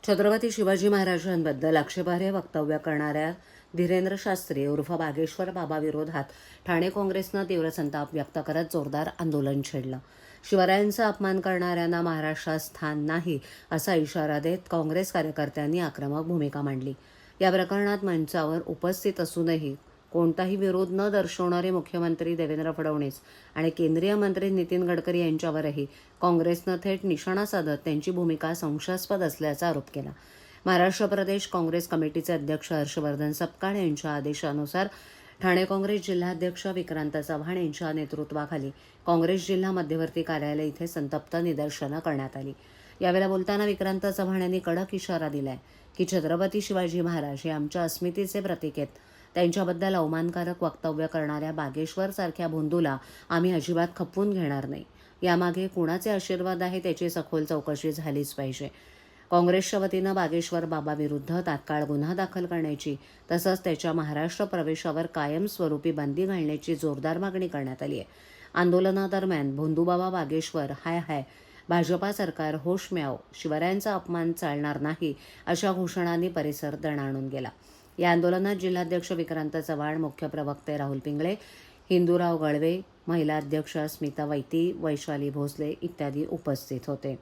छत्रपती शिवाजी महाराजांबद्दल आक्षेपार्ह वक्तव्य करणाऱ्या धीरेंद्र शास्त्री उर्फ बागेश्वर बाबा विरोधात ठाणे काँग्रेसनं तीव्र संताप व्यक्त करत जोरदार आंदोलन छेडलं. शिवरायांचा अपमान करणाऱ्यांना महाराष्ट्रात स्थान नाही असा इशारा देत काँग्रेस कार्यकर्त्यांनी आक्रमक भूमिका मांडली. या प्रकरणात मंचावर उपस्थित असूनही कोणताही विरोध न दर्शवणारे मुख्यमंत्री देवेंद्र फडणवीस आणि केंद्रीय मंत्री नितीन गडकरी यांच्यावरही काँग्रेसनं थेट निशाणा साधत त्यांची भूमिका संशयास्पद असल्याचा आरोप केला. महाराष्ट्र प्रदेश काँग्रेस कमिटीचे अध्यक्ष हर्षवर्धन सपकाळ यांच्या आदेशानुसार ठाणे काँग्रेस जिल्हाध्यक्ष विक्रांत चव्हाण यांच्या नेतृत्वाखाली काँग्रेस जिल्हा मध्यवर्ती कार्यालय इथे संतप्त निदर्शनं करण्यात आली. यावेळेला बोलताना विक्रांत चव्हाण यांनी कडक इशारा दिलाय की छत्रपती शिवाजी महाराज हे आमच्या अस्मितेचे प्रतीक आहेत. त्यांच्याबद्दल अवमानकारक वक्तव्य करणाऱ्या बागेश्वर सारख्या भोंदूला आम्ही अजिबात खपवून घेणार नाही. यामागे कुणाचे आशीर्वाद आहे त्याची सखोल चौकशी झालीच पाहिजे. काँग्रेसच्या वतीनं बागेश्वर बाबाविरुद्ध तात्काळ गुन्हा दाखल करण्याची तसंच त्याच्या महाराष्ट्र प्रवेशावर कायमस्वरूपी बंदी घालण्याची जोरदार मागणी करण्यात आली आहे. आंदोलनादरम्यान भोंदूबाबा बागेश्वर हाय हाय, भाजपा सरकार होश म्याव, शिवरायांचा अपमान चालणार नाही अशा घोषणांनी परिसर दणाणून गेला. या आंदोलनात जिल्हाध्यक्ष विक्रांत चव्हाण, मुख्य प्रवक्ते राहुल पिंगळे, हिंदूराव गळवे, महिला अध्यक्ष स्मिता वैती, वैशाली भोसले इत्यादी उपस्थित होते.